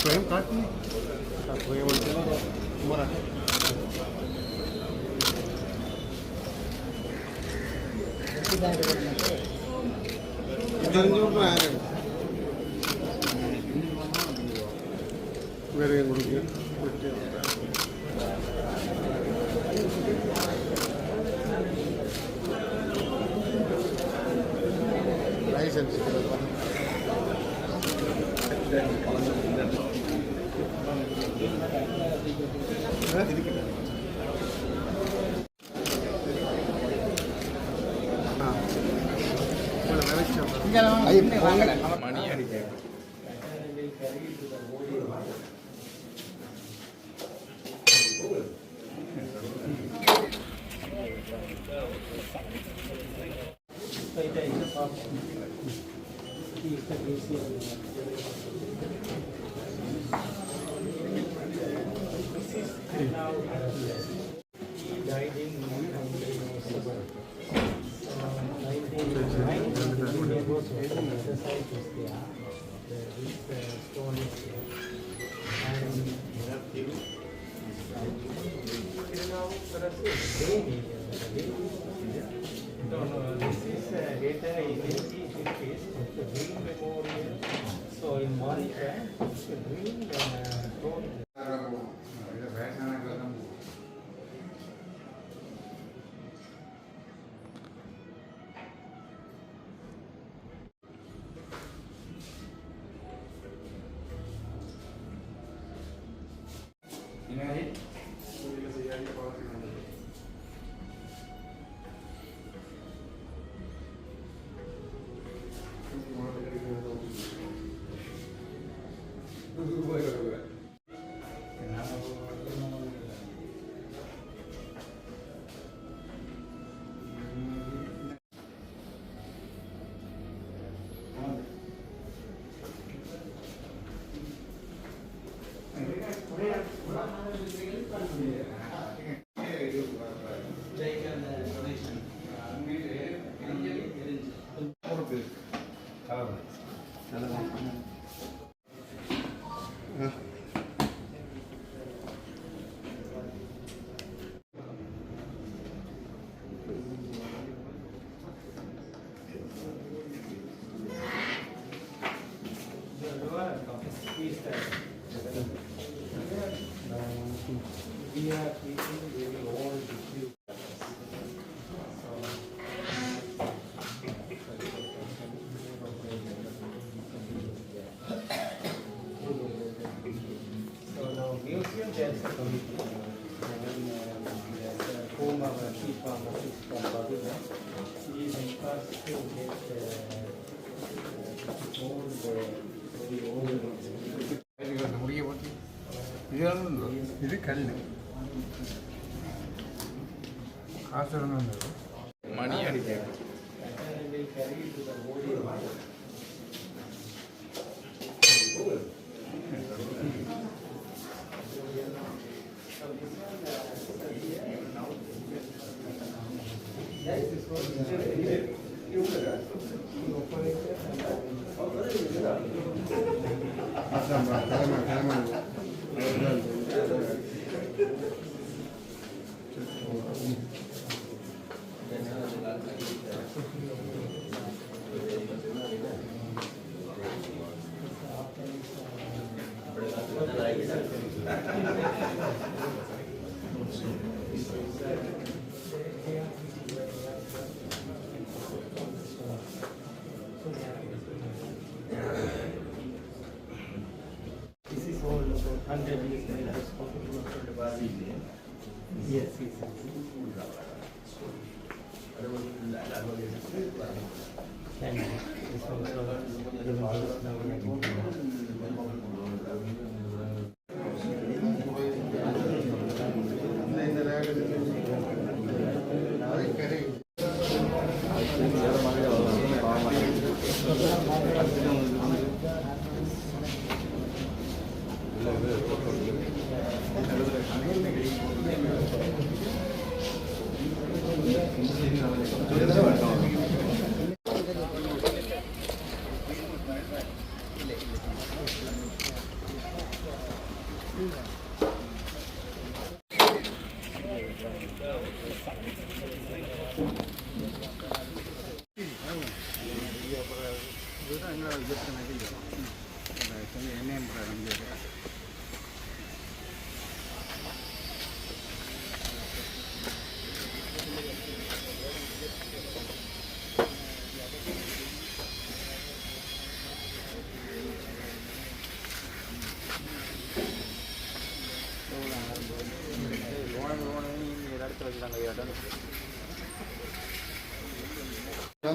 Frame cut नहीं? Frame बोला। Very good. License. மணி அடிக்க died in 1907. 1909, there was another site is there. This stone is there. And this is later in 1850s, the Green Memorial. So in Monica, the Green stone. We are treating very old issue. as a committee. And the former chief pharmacist from Paduna, he is encouraged to get all the முடிய பற்றி இதெல்லாம் இது கல் காசு மணி அடிக்க and will carry it to the body. This is all about 100 years later. Yes, yes. And this also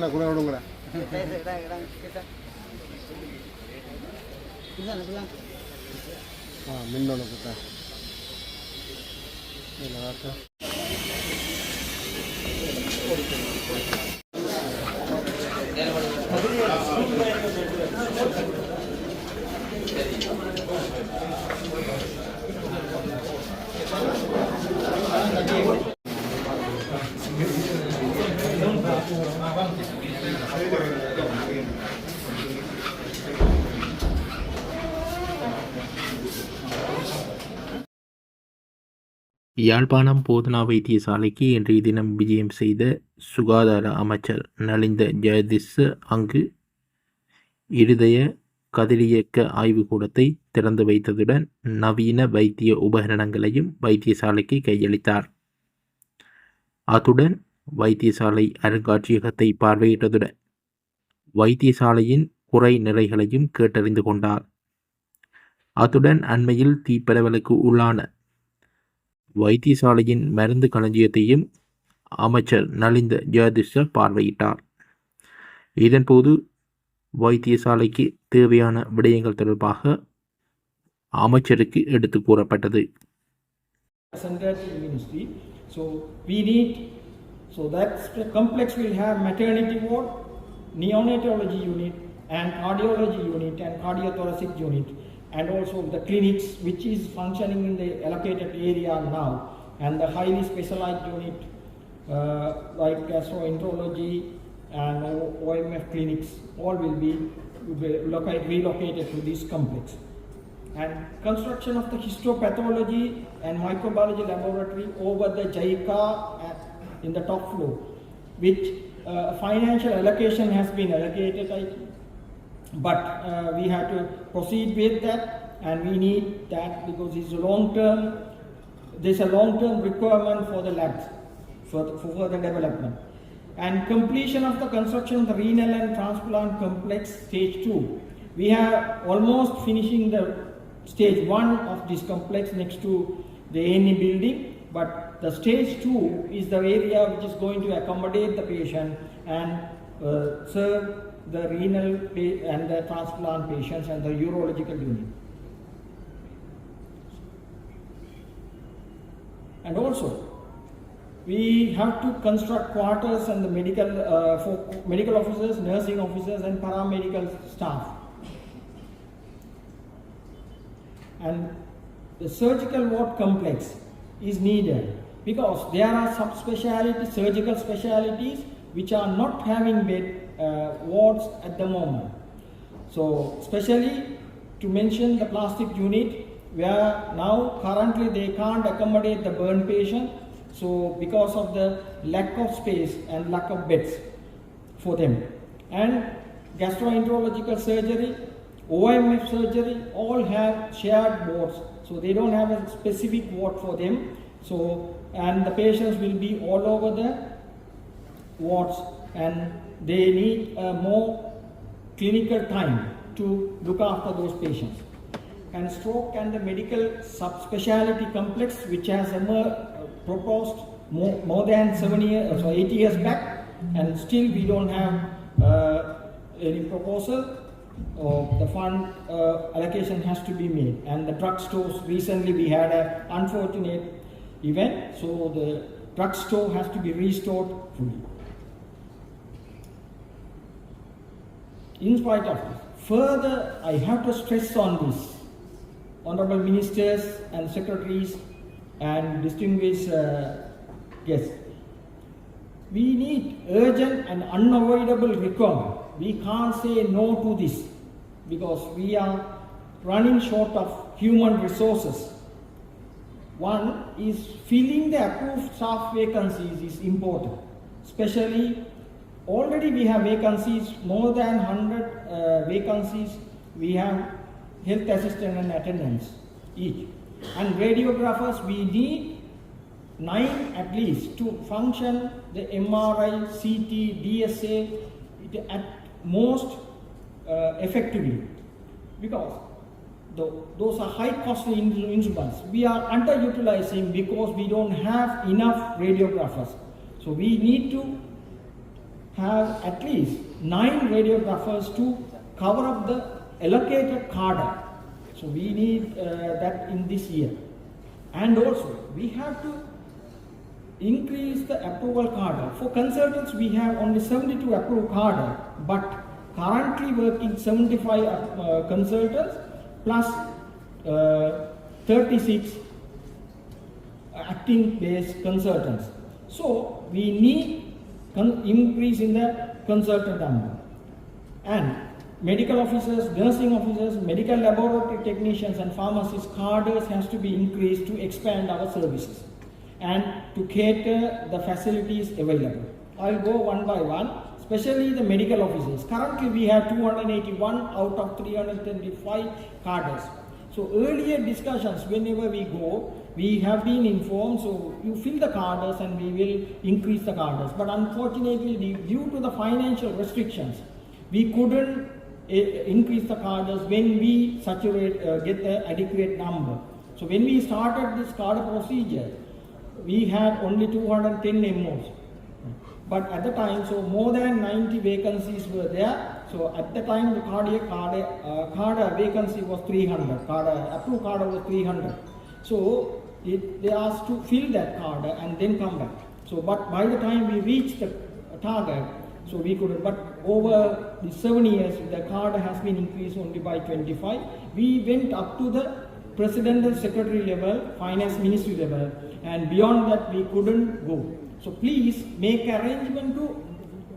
நான் கூட விடுங்களேன் மின்னோட கிட்ட யாழ்ப்பாணம் போதனா வைத்தியசாலைக்கு இன்றைய தினம் விஜயம் செய்த சுகாதார அமைச்சர் நலிந்த ஜெயதிஸ அங்கு இருதய கதிரியக்க ஆய்வுக்கூடத்தை திறந்து வைத்ததுடன் நவீன வைத்திய உபகரணங்களையும் வைத்தியசாலைக்கு கையளித்தார். அத்துடன் வைத்தியசாலை அருங்காட்சியகத்தை பார்வையிட்டதுடன் வைத்தியசாலையின் குறை நிறைகளையும் கேட்டறிந்து கொண்டார். அத்துடன் அண்மையில் தீப்பரவலுக்கு உள்ளான வைத்தியசாலையின் மருந்து களஞ்சியத்தையும் அமைச்சர் நலிந்த ஜெயதிஸ பார்வையிட்டார். இதன்போது வைத்தியசாலைக்கு தேவையான விடயங்கள் தொடர்பாக அமைச்சருக்கு எடுத்து கூறப்பட்டது. So that complex will have maternity ward, neonatology unit and cardiology unit and cardiothoracic unit, and also the clinics which is functioning in the allocated area now, and the highly specialized unit like gastroenterology and OMF clinics all will be relocated to this complex. And construction of the histopathology and microbiology laboratory over the JICA in the top floor, which financial allocation has been allocated, but we have to proceed with that, and we need that because it's there's a long-term requirement for the labs for further development. And completion of the construction of the renal and transplant complex stage 2. We are almost finishing the stage 1 of this complex next to the A&E building, but the stage 2 is the area which is going to accommodate the patient and serve the renal and the transplant patients and the urological unit. And also, we have to construct quarters and the for medical officers, nursing officers and paramedical staff. And the surgical ward complex is needed because there are subspecialty surgical specialties which are not having bed wards at the moment. So especially to mention the plastic unit, where now currently they can't accommodate the burn patient, so because of the lack of space and lack of beds for them. And gastroenterological surgery, OMF surgery, all have shared wards, so they don't have a specific ward for them. So, and the patients will be all over the wards and they need more clinical time to look after those patients. And stroke and the medical subspecialty complex, which has proposed more than 8 years back, and still we don't have any proposal, or the fund allocation has to be made. And the drugstores, recently we had an unfortunate event, so the drugstore has to be restored fully. In spite of this, further I have to stress on this, honorable ministers and secretaries and distinguished guests. We need urgent and unavoidable requirement. We can't say no to this because we are running short of human resources. One is filling the approved staff vacancies is important. Especially, already we have vacancies, more than 100 vacancies. We have health assistant and attendants each. And radiographers, we need 9 at least to function the MRI, CT, DSA at most effectively, because those are high costly instruments. We are underutilizing because we don't have enough radiographers. So we need to have at least 9 radiographers to cover up the allocated cadre. So we need that in this year. And also we have to increase the approval cadre. For consultants we have only 72 approved cadre, but currently working 75 consultants plus 36 acting based consultants. So we need increase in the consultant number. And medical officers, nursing officers, medical laboratory technicians and pharmacists cadres has to be increased to expand our services and to cater the facilities available. I'll go one by one, especially the medical officers. Currently we have 281 out of 325 cadres. So earlier discussions, whenever we go, we have been informed, so you fill the cadres and we will increase the cadres. But unfortunately, due to the financial restrictions, we couldn't increase the cadres when we get the adequate number. So when we started this cadre procedure, we had only 210 MOs. But at the time, so more than 90 vacancies were there. So at the time, the cadre vacancy was 300. Approved cadre was 300. So they asked to fill that cadre and then come back. So but by the time we reached the target, so we could, but over the 7 years, the cadre has been increased only by 25. We went up to the president and secretary level, finance ministry level, and beyond that we couldn't go. So please make arrangement to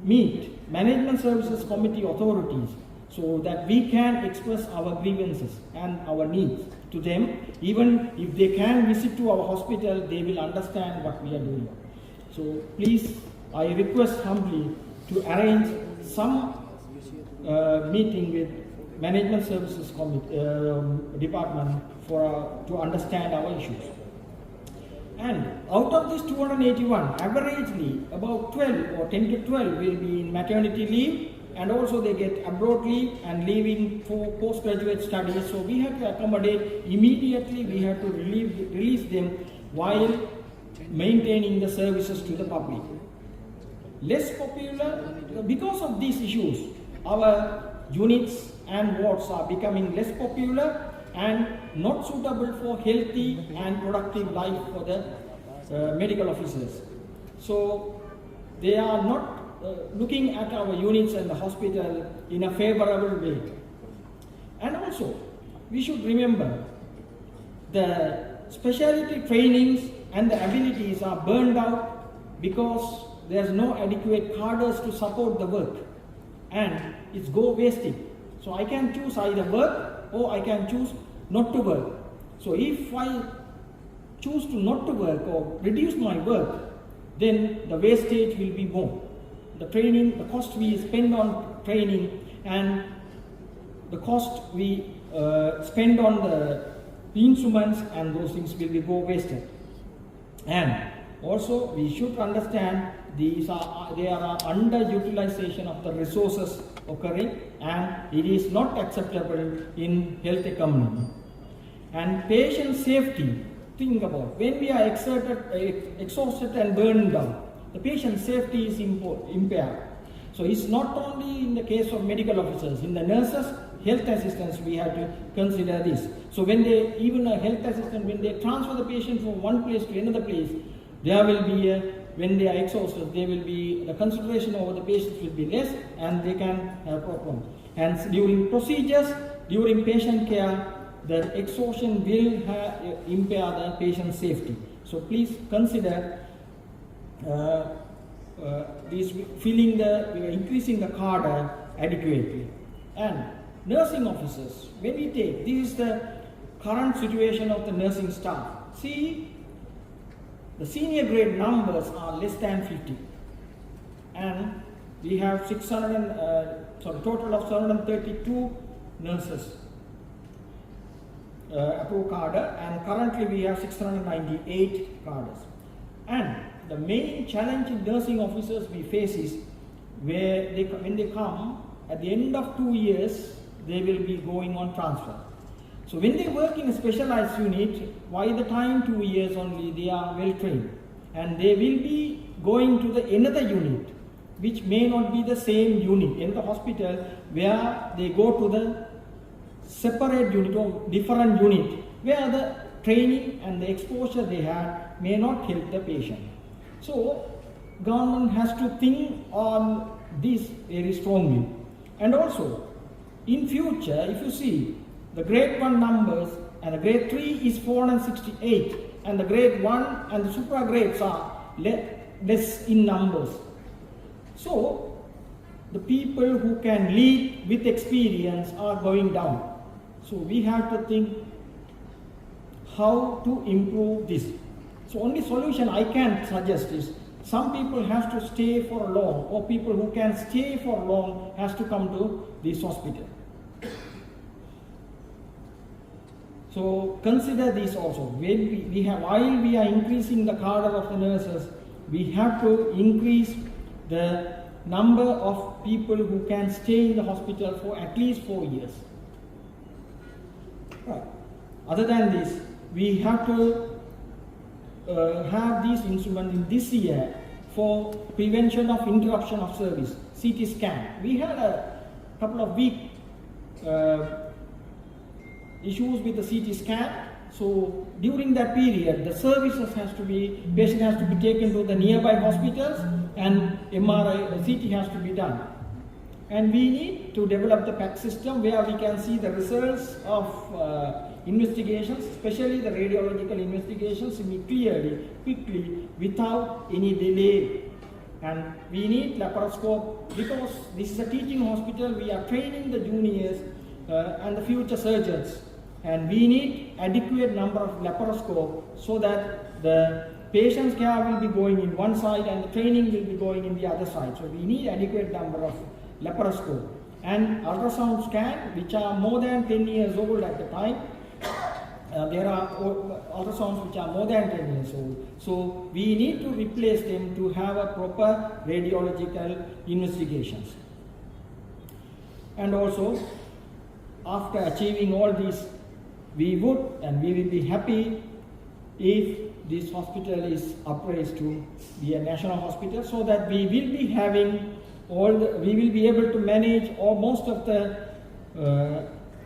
meet management services committee authorities so that we can express our grievances and our needs to them. Even if they can visit to our hospital, they will understand what we are doing. So please, I request humbly to arrange some meeting with management services department to understand our issues. And out of this 281, averagely about 12 or 10 to 12 will be in maternity leave and also they get abroad leave and leaving for postgraduate studies. So we have to accommodate immediately, we have to release them while maintaining the services to the public. Less popular, because of these issues, our units and wards are becoming less popular and not suitable for healthy and productive life for the medical officers. So they are not looking at our units and the hospital in a favorable way. And also, we should remember the specialty trainings and the abilities are burned out because there's no adequate cadres to support the work and it's go wasted. So I can choose either work or I can choose not to work. So if I choose to not to work or reduce my work, then the wastage will be more. The training, the cost we spend on training and the cost we spend on the instruments and those things will be go wasted. And also we should understand there are underutilization of the resources occurring and it is not acceptable in health economy. And patient safety, think about when we are exhausted and burned out, the patient safety is impaired. So it's not only in the case of medical officers, in the nurses, health assistants, we have to consider this. So when they, even a health assistant, when they transfer the patient from one place to another place, there will be when they are exhausted, there will be the consideration over the patients will be less and they can have problems. And during procedures, during patient care, the exhaustion will impair the patient safety. So please consider increasing the cadre adequately. And nursing officers, when we take, this is the current situation of the nursing staff. See, the senior grade numbers are less than 50. And we have total of 732 nurses approved cadre, and currently we have 698 cadres. And the main challenge in nursing officers we face is when they come at the end of 2 years, they will be going on transfer. So when they work in a specialized unit, by the time 2 years only, they are well trained, and they will be going to the another unit, which may not be the same unit in the hospital, where they go to the separate unit or different unit, where the training and the exposure they have may not help the patient. So government has to think on this very strongly. And also, in future, if you see, the grade 1 numbers and the grade 3 is 468, and the grade 1 and the supra grades are less in numbers. So the people who can lead with experience are going down. So we have to think how to improve this. So only solution I can suggest is some people have to stay for long, or people who can stay for long has to come to this hospital. So consider this also. When while we are increasing the cadre of the nurses, we have to increase the number of people who can stay in the hospital for at least 4 years. Right. Other than this, we have to have these instruments in this year for prevention of interruption of service, CT scan. We had a couple of weak issues with the CT scan. So during that period, the services patient has to be taken to the nearby hospitals, and MRI, CT has to be done. And we need to develop the PAC system where we can see the results of investigations, especially the radiological investigations, clearly, quickly, without any delay. And we need laparoscope, because this is a teaching hospital, we are training the juniors and the future surgeons. And we need adequate number of laparoscope so that the patient's care will be going in one side and the training will be going in the other side. So we need adequate number of laparoscope. And ultrasound scan, which are more than 10 years old at the time. There are ultrasounds which are more than 10 years old. So we need to replace them to have a proper radiological investigations. And also, after achieving all this, we would and we will be happy if this hospital is upraised to be a national hospital, so that we will be having we will be able to manage most of the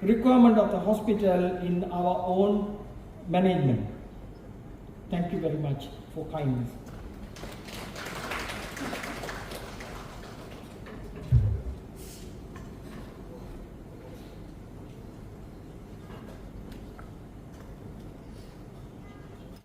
requirement of the hospital in our own management. Thank you very much for kindness.